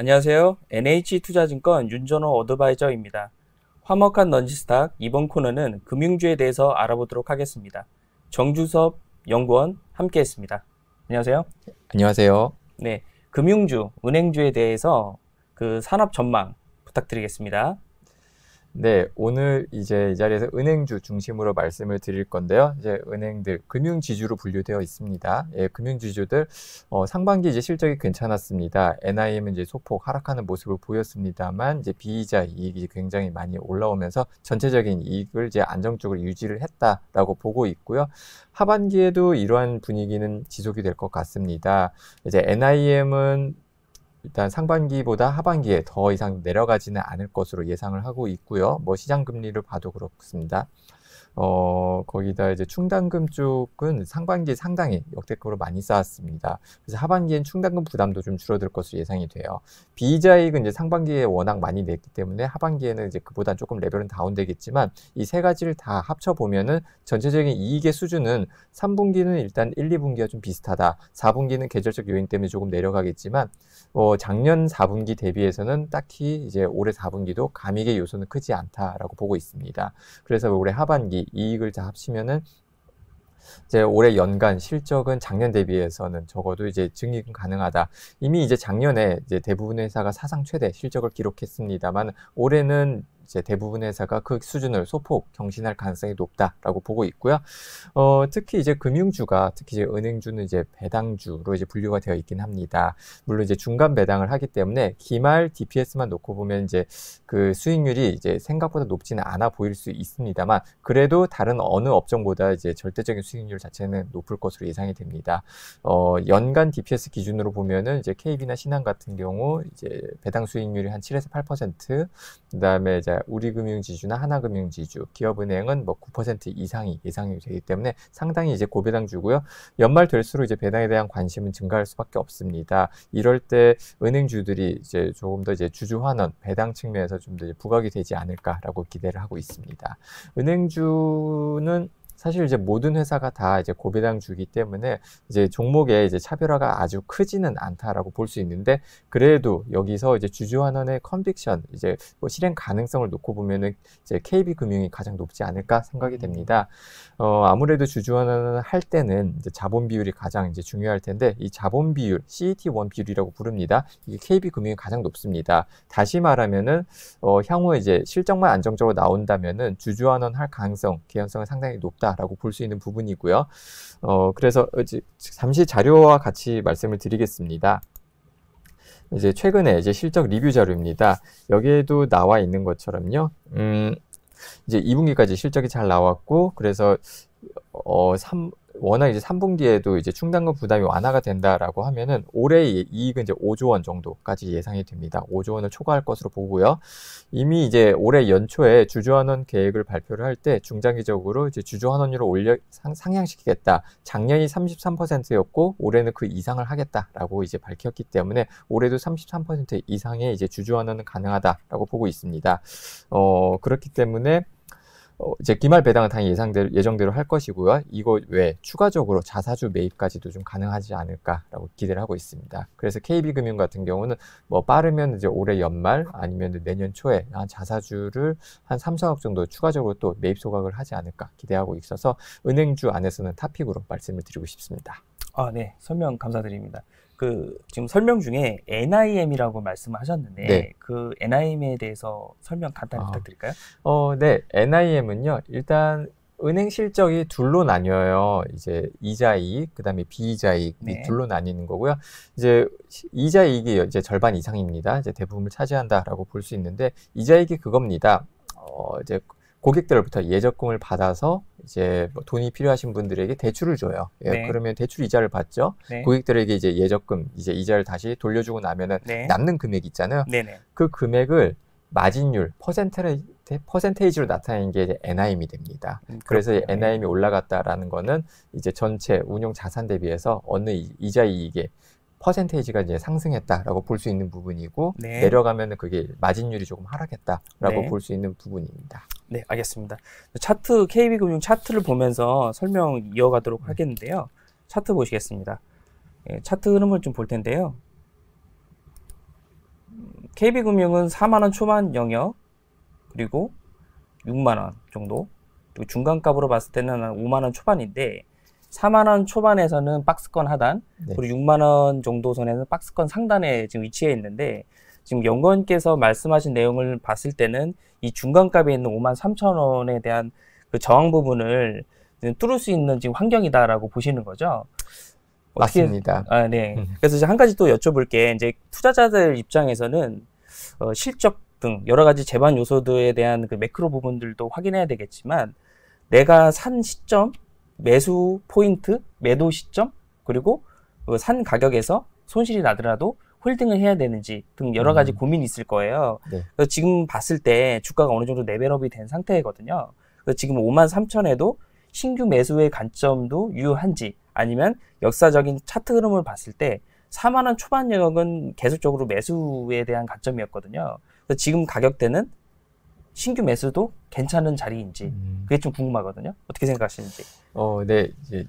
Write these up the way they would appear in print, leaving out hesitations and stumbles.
안녕하세요. NH투자증권 윤전호 어드바이저입니다. 화목한 넌지스탁 이번 코너는 금융주에 대해서 알아보도록 하겠습니다. 정주섭 연구원 함께했습니다. 안녕하세요. 안녕하세요. 네, 금융주, 은행주에 대해서 그 산업 전망 부탁드리겠습니다. 네, 오늘 이제 이 자리에서 은행주 중심으로 말씀을 드릴 건데요. 이제 은행들 금융지주로 분류되어 있습니다. 예, 금융지주들 상반기 이제 실적이 괜찮았습니다. NIM은 이제 소폭 하락하는 모습을 보였습니다만 이제 비이자 이익이 굉장히 많이 올라오면서 전체적인 이익을 이제 안정적으로 유지를 했다라고 보고 있고요. 하반기에도 이러한 분위기는 지속이 될 것 같습니다. 이제 NIM은 일단 상반기보다 하반기에 더 이상 내려가지는 않을 것으로 예상을 하고 있고요. 뭐 시장 금리를 봐도 그렇습니다. 거기다 이제 충당금 쪽은 상반기에 상당히 역대급으로 많이 쌓았습니다. 그래서 하반기엔 충당금 부담도 좀 줄어들 것으로 예상이 돼요. 비이자익은 이제 상반기에 워낙 많이 냈기 때문에 하반기에는 이제 그보다 조금 레벨은 다운되겠지만 이 세 가지를 다 합쳐 보면은 전체적인 이익의 수준은 3분기는 일단 1, 2분기와 좀 비슷하다. 4분기는 계절적 요인 때문에 조금 내려가겠지만 작년 4분기 대비해서는 딱히 이제 올해 4분기도 감익의 요소는 크지 않다라고 보고 있습니다. 그래서 올해 하반기 이익을 다 합치면은 이제 올해 연간 실적은 작년 대비해서는 적어도 이제 증익은 가능하다. 이미 이제 작년에 이제 대부분의 회사가 사상 최대 실적을 기록했습니다만 올해는 이제 대부분 회사가 그 수준을 소폭 경신할 가능성이 높다라고 보고 있고요. 특히 이제 금융주가 특히 이제 은행주는 이제 배당주로 이제 분류가 되어 있긴 합니다. 물론 이제 중간 배당을 하기 때문에 기말 DPS만 놓고 보면 이제 그 수익률이 이제 생각보다 높지는 않아 보일 수 있습니다만 그래도 다른 어느 업종보다 이제 절대적인 수익률 자체는 높을 것으로 예상이 됩니다. 연간 DPS 기준으로 보면은 이제 KB나 신한 같은 경우 이제 배당 수익률이 한 7에서 8%, 그다음에 이제 우리금융지주나 하나금융지주, 기업은행은 뭐 9% 이상이 예상이 되기 때문에 상당히 이제 고배당주고요. 연말 될수록 이제 배당에 대한 관심은 증가할 수밖에 없습니다. 이럴 때 은행주들이 이제 조금 더 이제 주주 환원, 배당 측면에서 좀 더 부각이 되지 않을까라고 기대를 하고 있습니다. 은행주는 사실 이제 모든 회사가 다 이제 고배당 주기 때문에 이제 종목의 이제 차별화가 아주 크지는 않다라고 볼 수 있는데 그래도 여기서 이제 주주환원의 컨빅션 이제 뭐 실행 가능성을 놓고 보면은 이제 KB금융이 가장 높지 않을까 생각이 됩니다. 아무래도 주주환원을 할 때는 이제 자본 비율이 가장 이제 중요할 텐데 이 자본 비율 CET1 비율이라고 부릅니다. 이게 KB금융이 가장 높습니다. 다시 말하면은 향후 이제 실적만 안정적으로 나온다면은 주주환원 할 가능성, 개연성은 상당히 높다. 라고 볼 수 있는 부분이고요. 그래서 잠시 자료와 같이 말씀을 드리겠습니다. 이제 최근에 이제 실적 리뷰 자료입니다. 여기에도 나와 있는 것처럼요. 이제 2분기까지 실적이 잘 나왔고, 그래서 워낙 이제 3분기에도 이제 충당금 부담이 완화가 된다라고 하면은 올해의 이익은 이제 5조 원 정도까지 예상이 됩니다. 5조 원을 초과할 것으로 보고요. 이미 이제 올해 연초에 주주환원 계획을 발표를 할 때 중장기적으로 이제 주주환원율을 상향시키겠다. 작년이 33%였고 올해는 그 이상을 하겠다라고 이제 밝혔기 때문에 올해도 33% 이상의 이제 주주환원은 가능하다라고 보고 있습니다. 그렇기 때문에 이제 기말 배당은 당연히 예정대로 할 것이고요. 이거 외에 추가적으로 자사주 매입까지도 좀 가능하지 않을까라고 기대를 하고 있습니다. 그래서 KB금융 같은 경우는 뭐 빠르면 이제 올해 연말 아니면 내년 초에 한 자사주를 한 3, 4억 정도 추가적으로 또 매입 소각을 하지 않을까 기대하고 있어서 은행주 안에서는 탑픽으로 말씀을 드리고 싶습니다. 네. 설명 감사드립니다. 지금 설명 중에 NIM이라고 말씀하셨는데 네. 그 NIM에 대해서 설명 간단히 부탁드릴까요? 네. NIM은요. 일단 은행 실적이 둘로 나뉘어요. 이제 이자 이익, 그다음에 비이자 이익 이 둘로 나뉘는 거고요. 이제 이자 이익이 이제 절반 이상입니다. 이제 대부분을 차지한다라고 볼 수 있는데 이자 이익이 그겁니다. 이제 고객들로부터 예적금을 받아서 이제 뭐 돈이 필요하신 분들에게 대출을 줘요. 예, 그러면 대출 이자를 받죠. 고객들에게 이제 예적금, 이제 이자를 다시 돌려주고 나면은 남는 금액 있잖아요. 그 금액을 마진율, 퍼센테이지로 나타내는 게 이제 NIM이 됩니다. 그래서 NIM이 올라갔다라는 거는 이제 전체 운용 자산 대비해서 어느 이자 이익의 퍼센테이지가 이제 상승했다라고 볼 수 있는 부분이고 내려가면은 그게 마진율이 조금 하락했다라고 볼 수 있는 부분입니다. 네, 알겠습니다. 차트, KB금융 차트를 보면서 설명 이어가도록 하겠는데요. 차트 보시겠습니다. 차트 흐름을 좀 볼 텐데요. KB금융은 4만 원 초반 영역, 그리고 6만 원 정도, 그리고 중간값으로 봤을 때는 한 5만 원 초반인데 4만 원 초반에서는 박스권 하단, 네. 그리고 6만 원 정도 선에는 박스권 상단에 지금 위치해 있는데, 지금 연구원께서 말씀하신 내용을 봤을 때는 이 중간값에 있는 5만 3천 원에 대한 그 저항 부분을 뚫을 수 있는 지금 환경이다라고 보시는 거죠. 맞습니다. 네. 그래서 이제 한 가지 또 여쭤볼 게, 이제 투자자들 입장에서는 실적 등 여러 가지 재반 요소들에 대한 그 매크로 부분들도 확인해야 되겠지만, 내가 산 시점, 매수 포인트, 매도 시점, 그리고 그 산 가격에서 손실이 나더라도 홀딩을 해야 되는지 등 여러 가지 고민이 있을 거예요. 네. 그래서 지금 봤을 때 주가가 어느 정도 레벨업이 된 상태거든요. 그래서 지금 5만 3천에도 신규 매수의 관점도 유효한지, 아니면 역사적인 차트 흐름을 봤을 때 4만 원 초반 영역은 계속적으로 매수에 대한 관점이었거든요. 그래서 지금 가격대는 신규 매수도 괜찮은 자리인지, 그게 좀 궁금하거든요. 어떻게 생각하시는지. 네, 이제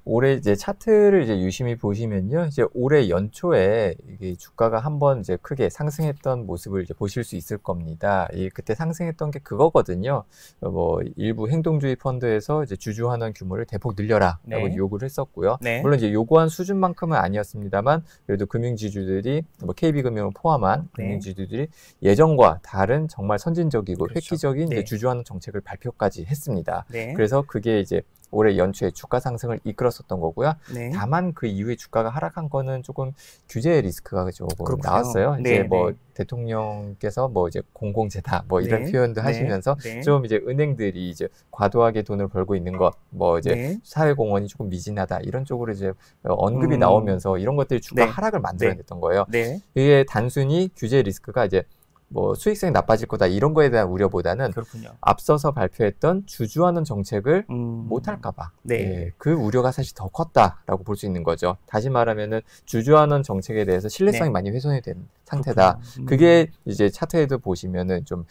올해 이제 차트를 이제 유심히 보시면요, 이제 올해 연초에 이게 주가가 한번 이제 크게 상승했던 모습을 이제 보실 수 있을 겁니다. 그때 상승했던 게 그거거든요. 뭐 일부 행동주의 펀드에서 이제 주주환원 규모를 대폭 늘려라라고 네. 요구를 했었고요. 네. 물론 이제 요구한 수준만큼은 아니었습니다만, 그래도 금융지주들이 뭐 KB금융을 포함한 네. 금융지주들이 예전과 다른 정말 선진적이고 그렇죠. 획기적인 이제 네. 주주환원 정책을 발표까지 했습니다. 네. 그래서 그게 이제 올해 연초에 주가 상승을 이끌었었던 거고요. 네. 다만 그 이후에 주가가 하락한 거는 조금 규제 리스크가 조금 그렇군요. 나왔어요. 네, 이제 뭐 네. 대통령께서 뭐 이제 공공재다 뭐 이런 네. 표현도 네. 하시면서 네. 좀 이제 은행들이 이제 과도하게 돈을 벌고 있는 것, 뭐 이제 네. 사회공헌이 조금 미진하다 이런 쪽으로 이제 언급이 음. 나오면서 이런 것들이 주가 네. 하락을 만들어냈던 거예요. 네. 이게 단순히 규제 리스크가 이제 뭐 수익성이 나빠질 거다 이런 거에 대한 우려보다는 그렇군요. 앞서서 발표했던 주주환원 정책을 못 못할까봐 네. 그 우려가 사실 더 컸다라고 볼 수 있는 거죠. 다시 말하면은 주주환원 정책에 대해서 신뢰성이 네. 많이 훼손이 된 상태다. 그렇군요. 그게 이제 차트에도 보시면은 좀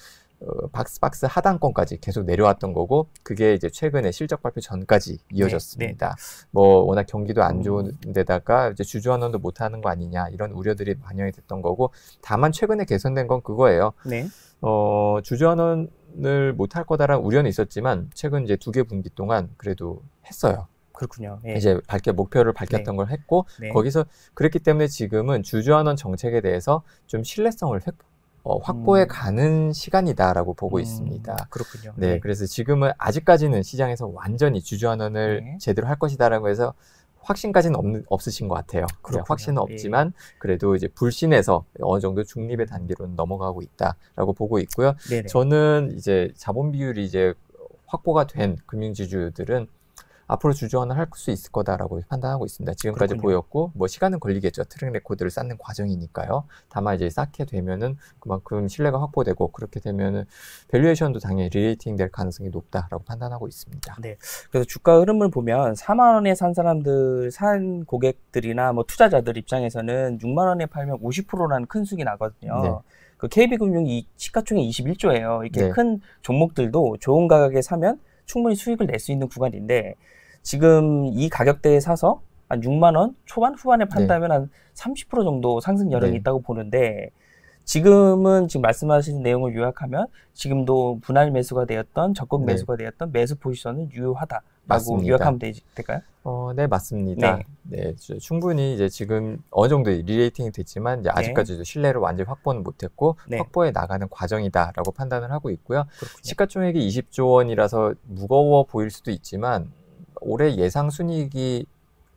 박스 하단권까지 계속 내려왔던 거고, 그게 이제 최근에 실적 발표 전까지 이어졌습니다. 뭐 워낙 경기도 안 좋은 데다가 이제 주주환원도 못하는 거 아니냐 이런 우려들이 반영이 됐던 거고, 다만 최근에 개선된 건 그거예요. 네. 주주환원을 못할 거다라는 우려는 있었지만 최근 이제 2개 분기 동안 그래도 했어요. 그렇군요. 예. 이제 목표를 밝혔던 걸 했고, 네. 거기서 그랬기 때문에 지금은 주주환원 정책에 대해서 좀 신뢰성을 확보해 가는 시간이다라고 보고 있습니다. 그렇군요. 네, 네. 그래서 지금은 아직까지는 시장에서 완전히 주주환원을 네. 제대로 할 것이다라고 해서 확신까지는 없으신 것 같아요. 네, 그렇군요. 확신은 없지만 그래도 이제 불신에서 어느 정도 중립의 단계로는 넘어가고 있다라고 보고 있고요. 네네. 저는 이제 자본 비율이 이제 확보가 된 금융지주들은 앞으로 주주환원 할 수 있을 거다라고 판단하고 있습니다. 지금까지 그렇군요. 보였고, 뭐 시간은 걸리겠죠. 트랙 레코드를 쌓는 과정이니까요. 다만 이제 쌓게 되면은 그만큼 신뢰가 확보되고, 그렇게 되면은 밸류에이션도 당연히 리레이팅 될 가능성이 높다라고 판단하고 있습니다. 네. 그래서 주가 흐름을 보면 4만 원에 산 사람들, 산 고객들이나 뭐 투자자들 입장에서는 6만 원에 팔면 50%라는 큰 수익이 나거든요. 네. 그 KB금융이 시가총액 21조예요. 이렇게 네. 큰 종목들도 좋은 가격에 사면 충분히 수익을 낼 수 있는 구간인데, 지금 이 가격대에 사서 한 6만 원 초반 후반에 판다면 한 30% 정도 상승 여력이 네. 있다고 보는데, 지금은 지금 말씀하신 내용을 요약하면 지금도 분할 매수가 되었던 적극 네. 매수가 되었던 매수 포지션은 유효하다라고 맞습니다. 요약하면 될까요? 네, 맞습니다. 네, 충분히 이제 지금 어느 정도 리레이팅이 됐지만 이제 아직까지도 신뢰를 완전히 확보는 못했고, 네. 확보해 나가는 과정이다라고 판단을 하고 있고요. 그렇군요. 시가총액이 20조 원이라서 무거워 보일 수도 있지만 올해 예상 순이익이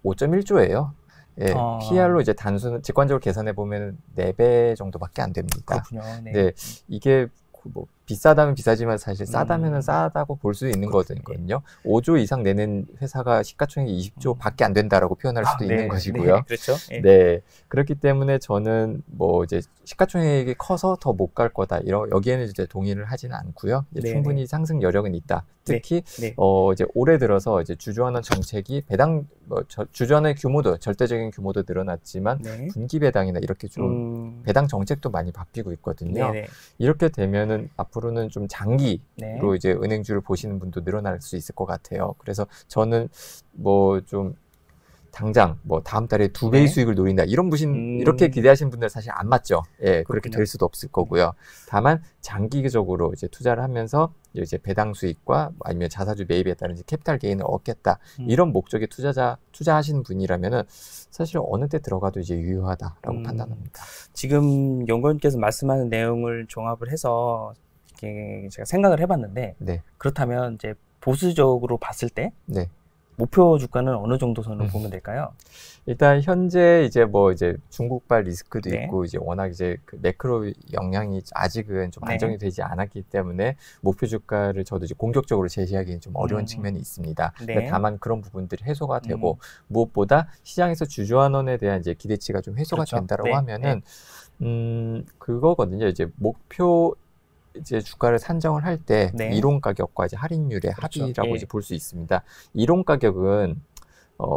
5.1조예요. 예, PR로 이제 단순 직관적으로 계산해 보면 4배 정도밖에 안 됩니다. 그렇군요. 네. 네, 이게 뭐 비싸다면 비싸지만 사실 싸다면은 싸다고 볼 수 있는 거거든요. 5조 이상 내는 회사가 시가총액이 20조 밖에 안 된다라고 표현할 수도 있는 것이고요. 네, 그렇죠. 네. 네, 그렇기 때문에 저는 뭐 이제 시가총액이 커서 더 못 갈 거다 여기에는 이제 동의를 하지는 않고요. 이제 네, 충분히 상승 여력은 있다. 특히 네. 이제 올해 들어서 이제 주주환원 정책이 배당 주주환원의 규모도 절대적인 규모도 늘어났지만 네. 분기 배당이나 이렇게 좀 배당 정책도 많이 바뀌고 있거든요. 네네. 이렇게 되면은 앞으로는 좀 장기로 네. 이제 은행주를 보시는 분도 늘어날 수 있을 것 같아요. 그래서 저는 뭐 좀 당장 뭐 다음 달에 2배의 네. 수익을 노린다 이런 이렇게 기대하시는 분들 사실 안 맞죠. 예, 그렇게 그렇군요. 될 수도 없을 거고요. 다만 장기적으로 이제 투자를 하면서 이제 배당 수익과 아니면 자사주 매입에 따른 이제 캐피탈 게인을 얻겠다 이런 목적의 투자하시는 분이라면은 사실 어느 때 들어가도 이제 유효하다라고 판단합니다. 지금 연구원께서 말씀하는 내용을 종합을 해서 이렇게 제가 생각을 해봤는데 네. 그렇다면 이제 보수적으로 봤을 때 네. 목표 주가는 어느 정도 선을 보면 될까요? 일단 현재 이제 뭐 이제 중국발 리스크도 네. 있고 이제 워낙 이제 그 매크로 영향이 아직은 좀 네. 안정이 되지 않았기 때문에 목표 주가를 저도 이제 공격적으로 제시하기는 좀 어려운 측면이 있습니다. 네. 근데 다만 그런 부분들이 해소가 되고 무엇보다 시장에서 주주환원에 대한 이제 기대치가 좀 해소가 그렇죠. 된다라고 네. 하면은 그거거든요. 이제 목표 이제 주가를 산정을 할 때 네. 이론 가격과 이제 할인율의 그렇죠. 합이라고 예. 이제 볼 수 있습니다. 이론 가격은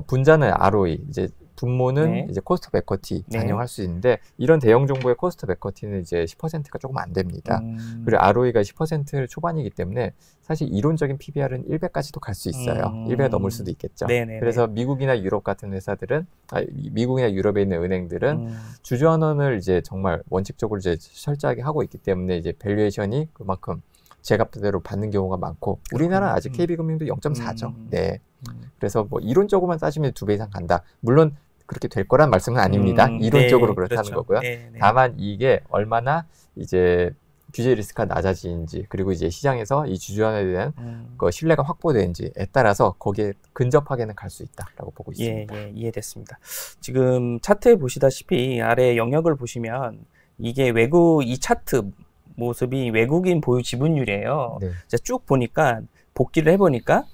분자는 ROE, 이제 분모는 네. 이제 코스트 오브 에쿼티 네. 반영할 수 있는데 이런 대형 정보의 코스트 오브 에쿼티는 이제 10%가 조금 안 됩니다. 그리고 ROE가 10% 초반이기 때문에 사실 이론적인 PBR은 100까지도 갈 수 있어요. 100가 넘을 수도 있겠죠. 네네네. 그래서 미국이나 유럽 같은 회사들은 미국이나 유럽에 있는 은행들은 주주환원을 이제 정말 원칙적으로 이제 철저하게 하고 있기 때문에 이제 밸류에이션이 그만큼 제값대로 받는 경우가 많고 우리나라는 아직 KB금융도 0.4죠. 네. 그래서 뭐 이론적으로만 따지면 2배 이상 간다. 물론 그렇게 될 거란 말씀은 아닙니다. 이론적으로 네, 그렇다는 그렇죠. 거고요. 네, 네. 다만 이게 얼마나 이제 규제 리스크가 낮아지는지 그리고 이제 시장에서 이 주주환원에 대한 그 신뢰가 확보되는지에 따라서 거기에 근접하게는 갈 수 있다라고 보고 있습니다. 예, 이해됐습니다. 지금 차트에 보시다시피 아래 영역을 보시면 이게 이 차트 모습이 외국인 보유 지분율이에요. 네. 쭉 보니까 복기를 해보니까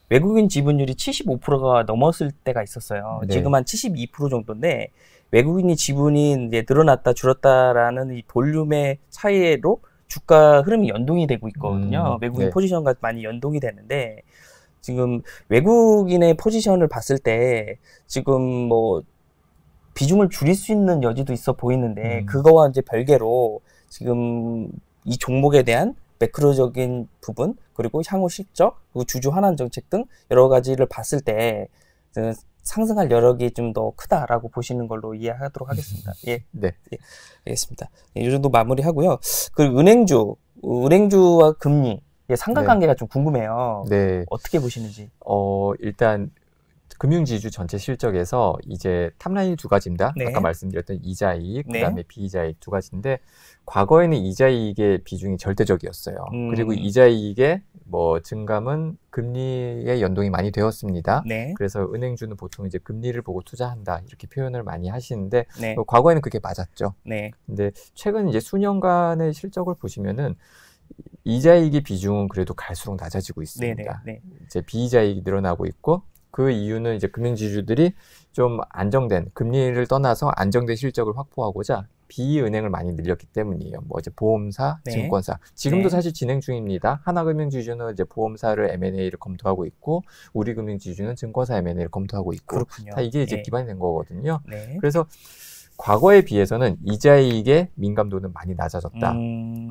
외국인 지분율이 75%가 넘었을 때가 있었어요. 네. 지금 한 72% 정도인데 외국인이 지분이 이제 늘어났다 줄었다라는 이 볼륨의 차이로 주가 흐름이 연동이 되고 있거든요. 외국인 네. 포지션과 많이 연동이 되는데 지금 외국인의 포지션을 봤을 때 지금 뭐 비중을 줄일 수 있는 여지도 있어 보이는데 그거와 이제 별개로 지금 이 종목에 대한 매크로적인 부분 그리고 향후 실적 그리고 주주 환원 정책 등 여러 가지를 봤을 때 상승할 여력이 좀 더 크다라고 보시는 걸로 이해하도록 하겠습니다. 예, 네, 예, 알겠습니다. 예, 이 정도 마무리하고요. 그 은행주와 금리 상관관계가 좀 궁금해요. 네. 어떻게 보시는지. 일단 금융지주 전체 실적에서 이제 탑라인이 두 가지입니다. 네. 아까 말씀드렸던 이자이익, 네. 그다음에 비이자이익 두 가지인데 과거에는 이자이익의 비중이 절대적이었어요. 그리고 이자이익의 뭐 증감은 금리에 연동이 많이 되었습니다. 네. 그래서 은행주는 보통 이제 금리를 보고 투자한다 이렇게 표현을 많이 하시는데 네. 과거에는 그게 맞았죠. 네. 근데 최근 이제 수년간의 실적을 보시면은 이자이익의 비중은 그래도 갈수록 낮아지고 있습니다. 네. 이제 비이자이익이 늘어나고 있고 그 이유는 이제 금융지주들이 좀 안정된 금리를 떠나서 안정된 실적을 확보하고자 비은행을 많이 늘렸기 때문이에요. 뭐 이제 보험사, 네. 증권사 지금도 네. 사실 진행 중입니다. 하나금융지주는 이제 보험사를 M&A를 검토하고 있고 우리금융지주는 증권사 M&A를 검토하고 있고 그렇군요. 다 이게 이제 네. 기반이 된 거거든요. 네. 그래서 과거에 비해서는 이자이익의 민감도는 많이 낮아졌다.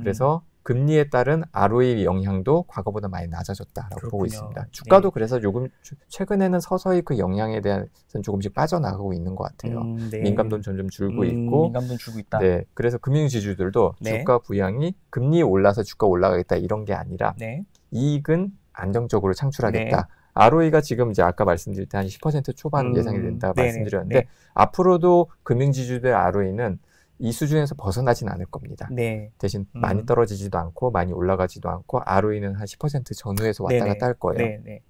그래서 금리에 따른 ROE 영향도 과거보다 많이 낮아졌다라고 그렇군요. 보고 있습니다. 주가도 네. 그래서 요금 최근에는 서서히 그 영향에 대해서는 조금씩 빠져나가고 있는 것 같아요. 네. 민감도는 점점 줄고 있고, 민감도는 줄고 있다. 네, 그래서 금융지주들도 네. 주가 부양이 금리 올라서 주가 올라가겠다 이런 게 아니라 네. 이익은 안정적으로 창출하겠다. ROE가 지금 이제 아까 말씀드릴 때 한 10% 초반 예상이 된다고 네네. 말씀드렸는데 네. 앞으로도 금융지주들의 ROE는 이 수준에서 벗어나진 않을 겁니다. 네. 대신 많이 떨어지지도 않고 많이 올라가지도 않고 ROE는 한 10% 전후에서 왔다 네네. 갔다 할 거예요. 네.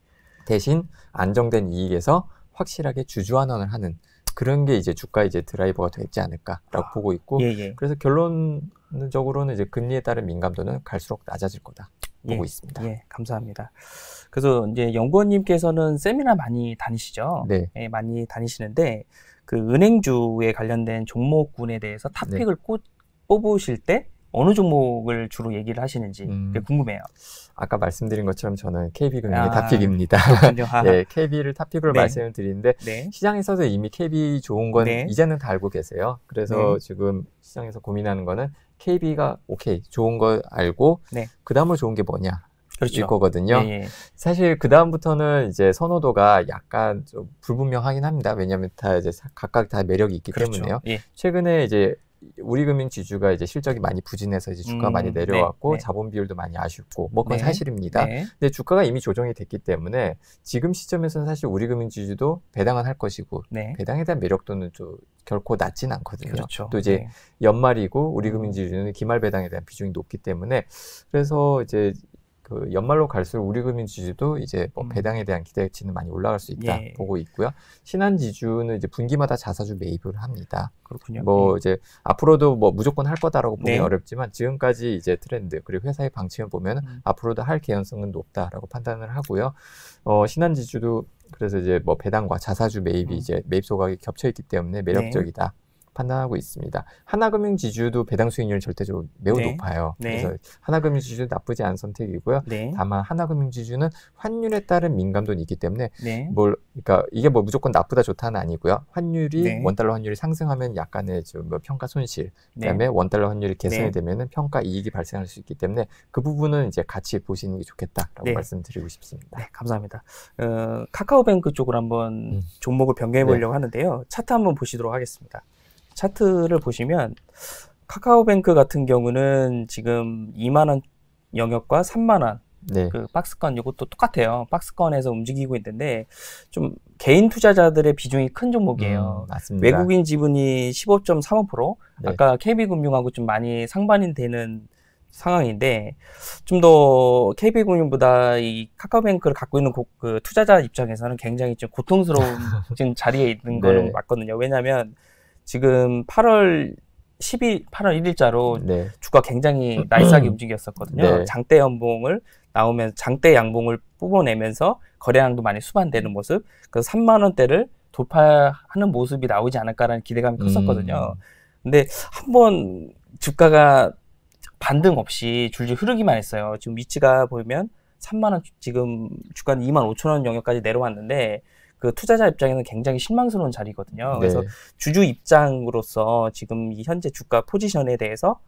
대신 안정된 이익에서 확실하게 주주환원을 하는 그런 게 이제 주가 이제 드라이버가 되지 않을까라고 보고 있고 예. 그래서 결론적으로는 이제 금리에 따른 민감도는 갈수록 낮아질 거다 보고 있습니다. 예, 감사합니다. 그래서 이제 연구원님께서는 세미나 많이 다니시죠? 네. 예, 많이 다니시는데 그 은행주에 관련된 종목군에 대해서 탑픽을 뽑으실 때 어느 종목을 주로 얘기를 하시는지 그게 궁금해요. 아까 말씀드린 것처럼 저는 KB금융의 탑픽입니다. 네, KB를 탑픽으로 네. 말씀을 드리는데 네. 시장에서도 이미 KB 좋은 건 네. 이제는 다 알고 계세요. 그래서 지금 시장에서 고민하는 거는 KB가 오케이 좋은 거 알고 네. 그 다음으로 좋은 게 뭐냐? 그렇죠. 거거든요. 예, 예. 사실 그 다음부터는 이제 선호도가 약간 좀 불분명하긴 합니다. 왜냐하면 다 이제 각각 다 매력이 있기 그렇죠. 때문에요. 예. 최근에 이제 우리금융지주가 이제 실적이 많이 부진해서 이제 주가가 많이 내려왔고 네. 자본 비율도 많이 아쉽고 뭐 그건 네. 사실입니다. 네. 근데 주가가 이미 조정이 됐기 때문에 지금 시점에서는 사실 우리금융지주도 배당은 할 것이고 네. 배당에 대한 매력도는 좀 결코 낮진 않거든요. 그렇죠. 또 이제 네. 연말이고 우리금융지주는 기말 배당에 대한 비중이 높기 때문에 그래서 이제 그 연말로 갈수록 우리금융지주도 이제 뭐 배당에 대한 기대치는 많이 올라갈 수 있다 예. 보고 있고요. 신한지주는 이제 분기마다 자사주 매입을 합니다. 그렇군요. 뭐 이제 앞으로도 뭐 무조건 할 거다라고 보기 네. 어렵지만 지금까지 이제 트렌드 그리고 회사의 방침을 보면 앞으로도 할 개연성은 높다라고 판단을 하고요. 신한지주도 그래서 이제 뭐 배당과 자사주 매입이 이제 매입 소각이 겹쳐 있기 때문에 매력적이다. 판단하고 있습니다. 하나금융지주도 배당 수익률이 절대적으로 매우 네. 높아요. 네. 그래서 하나금융지주 나쁘지 않은 선택이고요. 네. 다만 하나금융지주는 환율에 따른 민감도는 있기 때문에 네. 그러니까 이게 뭐 무조건 나쁘다 좋다는 아니고요. 환율이 네. 원달러 환율이 상승하면 약간의 좀 뭐 평가 손실, 네. 그다음에 원달러 환율이 개선이 네. 되면은 평가 이익이 발생할 수 있기 때문에 그 부분은 이제 같이 보시는 게 좋겠다라고 네. 말씀드리고 싶습니다. 네, 감사합니다. 카카오뱅크 쪽으로 한번 종목을 변경해 보려고 하는데요. 차트 한번 보시도록 하겠습니다. 차트를 보시면 카카오뱅크 같은 경우는 지금 2만 원 영역과 3만 원 네. 그 박스권 이것도 똑같아요. 박스권에서 움직이고 있는데 좀 개인 투자자들의 비중이 큰 종목이에요. 맞습니다. 외국인 지분이 15.35%, 네. 아까 KB금융하고 좀 많이 상반이 되는 상황인데 좀 더 KB금융보다 이 카카오뱅크를 갖고 있는 그 투자자 입장에서는 굉장히 좀 고통스러운 지금 자리에 있는 거는 맞거든요. 왜냐하면 지금 8월 1일자로 네. 주가 굉장히 나이스하게 움직였었거든요. 네. 장대 연봉을 나오면 장대 양봉을 뽑아내면서 거래량도 많이 수반되는 모습, 그래서 3만 원대를 돌파하는 모습이 나오지 않을까라는 기대감이 컸었거든요. 근데 한번 주가가 반등 없이 줄줄 흐르기만 했어요. 지금 위치가 보면 3만 원, 지금 주가는 2만 5천 원 영역까지 내려왔는데 그 투자자 입장에는 굉장히 실망스러운 자리거든요. 그래서 주주 입장으로서 지금 이 현재 주가 포지션에 대해서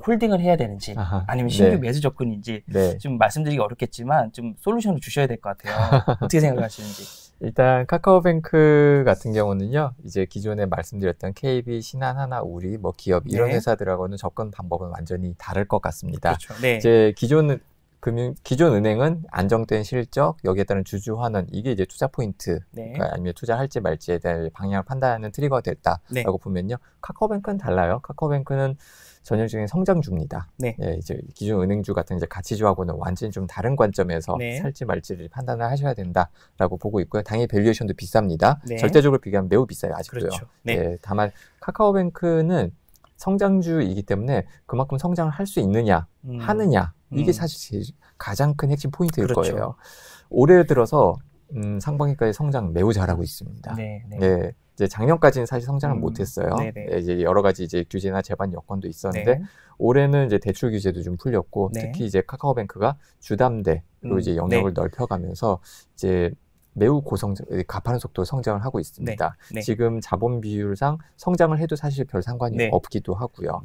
홀딩을 해야 되는지 아니면 신규 매수 접근인지 좀 말씀드리기 어렵겠지만 좀 솔루션을 주셔야 될 것 같아요. 어떻게 생각하시는지. 일단 카카오뱅크 같은 경우는요, 이제 기존에 말씀드렸던 KB, 신한, 하나, 우리, 뭐 기업 이런 회사들하고는 접근 방법은 완전히 다를 것 같습니다. 그렇죠. 네. 이제 기존 은행은 안정된 실적, 여기에 따른 주주 환원, 이게 이제 투자 포인트, 그러니까 아니면 투자할지 말지에 대한 방향을 판단하는 트리거가 됐다라고 보면요. 카카오뱅크는 달라요. 카카오뱅크는 전형적인 성장주입니다. 이제 기존 은행주 같은 이제 가치주하고는 완전히 좀 다른 관점에서 살지 말지를 판단을 하셔야 된다라고 보고 있고요. 당연히 밸류에이션도 비쌉니다. 절대적으로 비교하면 매우 비싸요, 아직도요. 그렇죠. 다만 카카오뱅크는 성장주이기 때문에 그만큼 성장을 할 수 있느냐, 하느냐, 이게 사실 가장 큰 핵심 포인트일 거예요. 올해 들어서 상반기까지 성장 매우 잘하고 있습니다. 이제 작년까지는 사실 성장을 못했어요. 이제 여러 가지 이제 규제나 제반 여건도 있었는데 올해는 이제 대출 규제도 좀 풀렸고 특히 이제 카카오뱅크가 주담대로 이제 영역을 넓혀가면서 이제 매우 가파른 속도로 성장을 하고 있습니다. 지금 자본 비율상 성장을 해도 사실 별 상관이 없기도 하고요.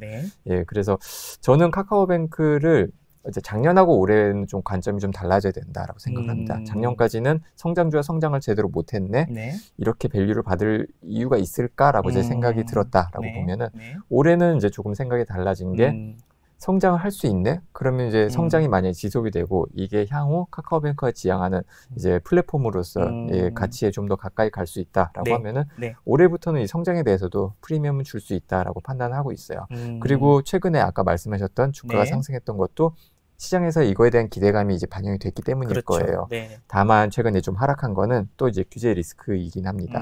그래서 저는 카카오뱅크를 이제 작년하고 올해는 좀 관점이 좀 달라져야 된다라고 생각합니다. 작년까지는 성장주와 성장을 제대로 못했네. 이렇게 밸류를 받을 이유가 있을까라고 제 생각이 들었다라고 보면은 올해는 이제 조금 생각이 달라진 게 성장을 할 수 있네? 그러면 이제 성장이 만약에 지속이 되고 이게 향후 카카오뱅크가 지향하는 이제 플랫폼으로서 가치에 좀 더 가까이 갈 수 있다라고 하면은 올해부터는 이 성장에 대해서도 프리미엄을 줄 수 있다라고 판단하고 있어요. 그리고 최근에 아까 말씀하셨던 주가가 상승했던 것도 시장에서 이거에 대한 기대감이 이제 반영이 됐기 때문일 거예요. 다만 최근에 좀 하락한 거는 또 이제 규제 리스크이긴 합니다.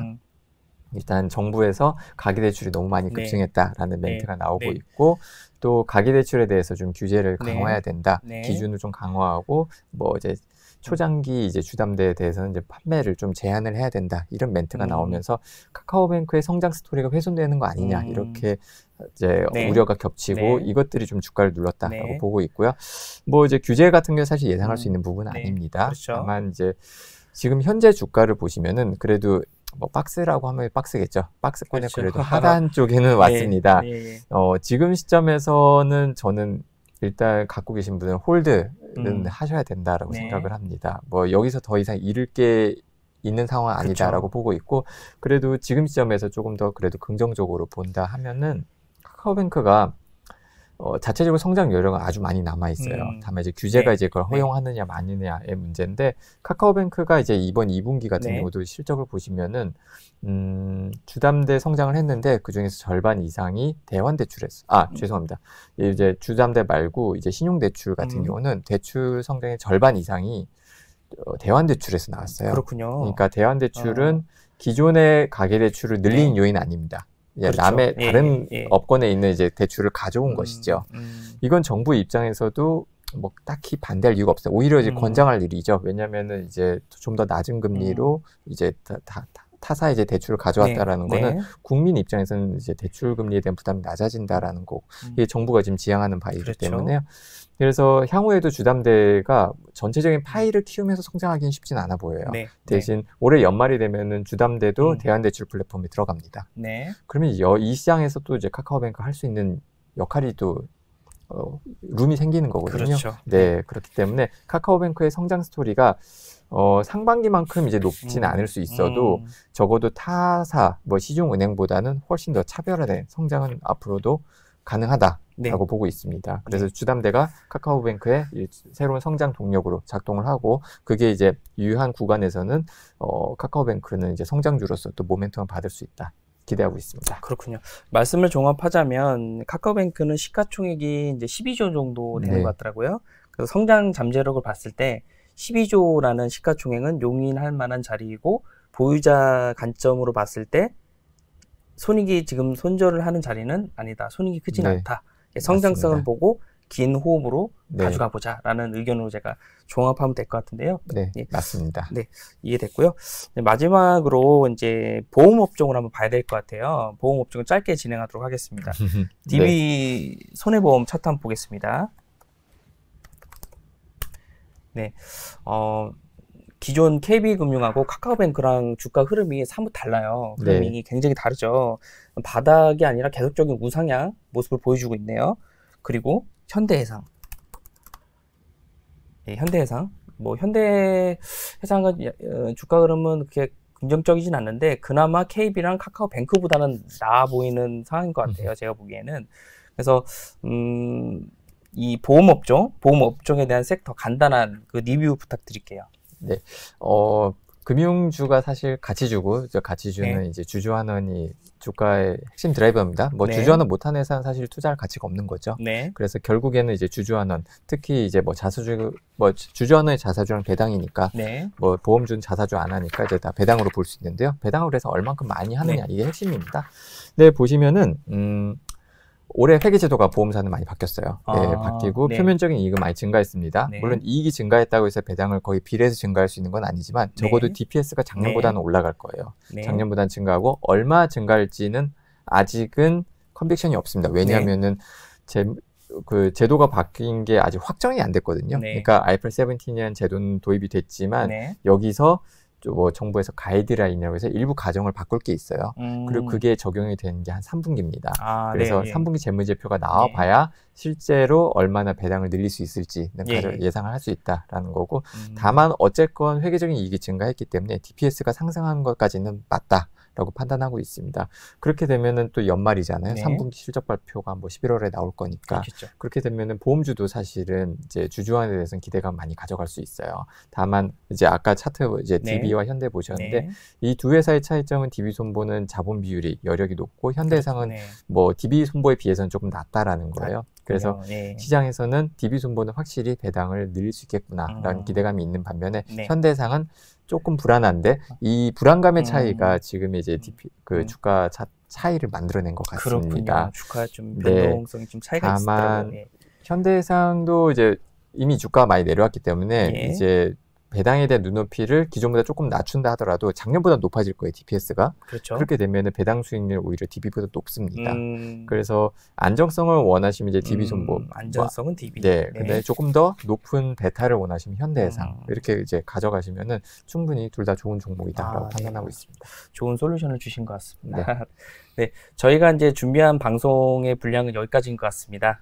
일단 정부에서 가계대출이 너무 많이 급증했다라는 멘트가 나오고 있고 또 가계대출에 대해서 좀 규제를 강화해야 된다. 기준을 좀 강화하고 뭐 이제 초장기 이제 주담대에 대해서는 이제 판매를 좀 제한을 해야 된다. 이런 멘트가 나오면서 카카오뱅크의 성장 스토리가 훼손되는 거 아니냐. 이렇게 이제 우려가 겹치고 이것들이 좀 주가를 눌렀다라고 보고 있고요. 뭐 이제 규제 같은 게 사실 예상할 수 있는 부분은 아닙니다. 다만 이제 지금 현재 주가를 보시면은 그래도 뭐 박스라고 하면 박스겠죠. 박스권에 그래도 하단 쪽에는 왔습니다. 지금 시점에서는 저는 일단 갖고 계신 분은 홀드는 하셔야 된다라고 생각을 합니다. 뭐 여기서 더 이상 잃을 게 있는 상황은 아니다라고 보고 있고, 그래도 지금 시점에서 조금 더 그래도 긍정적으로 본다 하면은 카카오뱅크가 자체적으로 성장 여력은 아주 많이 남아 있어요. 다만 이제 규제가 이제 그걸 허용하느냐 마느냐의 문제인데, 카카오뱅크가 이제 이번 2분기 같은 경우도 실적을 보시면은 주담대 성장을 했는데 그 중에서 절반 이상이 대환대출에서 죄송합니다. 이제 주담대 말고 이제 신용대출 같은 경우는 대출 성장의 절반 이상이 대환대출에서 나왔어요. 그렇군요. 그러니까 대환대출은 기존의 가계대출을 늘린 요인은 아닙니다. 그렇죠. 남의 다른 업권에 있는 이제 대출을 가져온 것이죠. 이건 정부 입장에서도 뭐 딱히 반대할 이유가 없어요. 오히려 이제 권장할 일이죠. 왜냐면은 이제 좀 더 낮은 금리로 이제 타사 이제 대출을 가져왔다라는 거는 국민 입장에서는 이제 대출 금리에 대한 부담이 낮아진다라는 거. 이게 정부가 지금 지향하는 바이기 때문에요. 그래서 향후에도 주담대가 전체적인 파이를 키우면서 성장하기는 쉽진 않아 보여요. 대신 올해 연말이 되면은 주담대도 대환대출 플랫폼에 들어갑니다. 그러면 이 시장에서 또 이제 카카오뱅크가 할 수 있는 역할이 또 룸이 생기는 거거든요. 그렇죠. 네, 그렇기 때문에 카카오뱅크의 성장 스토리가 상반기만큼 이제 높지는 않을 수 있어도 적어도 타사, 뭐 시중은행보다는 훨씬 더 차별화된 성장은 앞으로도 가능하다라고 보고 있습니다. 그래서 주담대가 카카오뱅크의 새로운 성장 동력으로 작동을 하고, 그게 이제 유효한 구간에서는 카카오뱅크는 이제 성장주로서 또 모멘텀을 받을 수 있다. 기대하고 있습니다. 그렇군요. 말씀을 종합하자면 카카오뱅크는 시가총액이 이제 12조 정도 되는 것 같더라고요. 그래서 성장 잠재력을 봤을 때 12조라는 시가총액은 용인할 만한 자리이고, 보유자 관점으로 봤을 때 손익이 지금 손절을 하는 자리는 아니다. 손익이 크진 않다. 성장성을 맞습니다. 보고 긴 호흡으로 가져가 보자라는 의견으로 제가 종합하면 될 것 같은데요. 네, 맞습니다. 네, 이해됐고요. 마지막으로 이제 보험업종을 한번 봐야 될 것 같아요. 보험업종을 짧게 진행하도록 하겠습니다. DB 손해보험 차트 한번 보겠습니다. 네, 기존 KB금융하고 카카오뱅크랑 주가 흐름이 사뭇 달라요. 흐름이 굉장히 다르죠. 바닥이 아니라 계속적인 우상향 모습을 보여주고 있네요. 그리고 현대해상. 현대해상. 뭐 현대해상은 주가 흐름은 그렇게 긍정적이진 않는데 그나마 KB랑 카카오뱅크보다는 나아 보이는 상황인 것 같아요. 제가 보기에는. 그래서 이 보험업종에 대한 섹터 간단한 그 리뷰 부탁드릴게요. 네, 금융주가 사실 가치주고, 가치주는 이제 주주환원이 주가의 핵심 드라이버입니다. 뭐 주주환원 못한 회사는 사실 투자할 가치가 없는 거죠. 그래서 결국에는 이제 주주환원, 특히 이제 뭐 주주환원의 자사주랑 배당이니까, 뭐 보험주는 자사주 안 하니까 이제 다 배당으로 볼 수 있는데요. 배당으로 해서 얼만큼 많이 하느냐, 이게 핵심입니다. 네, 보시면은 올해 회계제도가 보험사는 많이 바뀌었어요. 바뀌고 표면적인 이익은 많이 증가했습니다. 물론 이익이 증가했다고 해서 배당을 거의 비례해서 증가할 수 있는 건 아니지만 적어도 DPS가 작년보다는 올라갈 거예요. 작년보다는 증가하고 얼마 증가할지는 아직은 컨빅션이 없습니다. 왜냐하면은 그 제도가 바뀐 게 아직 확정이 안 됐거든요. 그러니까 IFRS 17이라는 제도는 도입이 됐지만 여기서 뭐 정부에서 가이드라인이라고 해서 일부 가정을 바꿀 게 있어요. 그리고 그게 적용이 되는 게 한 3분기입니다. 그래서 3분기 재무제표가 나와봐야 실제로 얼마나 배당을 늘릴 수 있을지는 예상을 할 수 있다라는 거고, 다만 어쨌건 회계적인 이익이 증가했기 때문에 DPS가 상승한 것까지는 맞다라고 판단하고 있습니다. 그렇게 되면은 또 연말이잖아요. 3분기 실적 발표가 뭐 11월에 나올 거니까. 그렇게 되면은 보험주도 사실은 이제 주주환에 대해서는 기대감 많이 가져갈 수 있어요. 다만 이제 아까 차트 이제 DB와 현대 보셨는데 이 두 회사의 차이점은 DB손보는 자본 비율이 여력이 높고 현대해상은 뭐 DB손보에 비해서는 조금 낮다라는 거예요. 그래서 시장에서는 DB손보는 확실히 배당을 늘릴 수 있겠구나라는 기대감이 있는 반면에 현대해상은 조금 불안한데, 이 불안감의 차이가 지금 이제 주가 차이를 만들어낸 것 같습니다. 그렇군요. 주가 좀 변동성이 좀 차이가 있더라고요. 다만 현대해상도 이제 이미 주가가 많이 내려왔기 때문에 이제 배당에 대한 눈높이를 기존보다 조금 낮춘다 하더라도 작년보다 높아질 거예요, DPS가. 그렇게 되면 배당 수익률 오히려 DB보다 높습니다. 그래서 안정성을 원하시면 이제 DB손보. 안정성은 DB. 근데 조금 더 높은 베타를 원하시면 현대해상. 이렇게 이제 가져가시면은 충분히 둘 다 좋은 종목이다라고 판단하고 있습니다. 좋은 솔루션을 주신 것 같습니다. 저희가 이제 준비한 방송의 분량은 여기까지인 것 같습니다.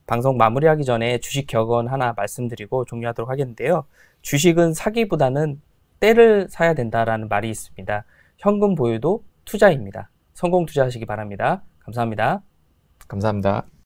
방송 마무리하기 전에 주식 격언 하나 말씀드리고 종료하도록 하겠는데요. 주식은 사기보다는 때를 사야 된다라는 말이 있습니다. 현금 보유도 투자입니다. 성공 투자하시기 바랍니다. 감사합니다. 감사합니다.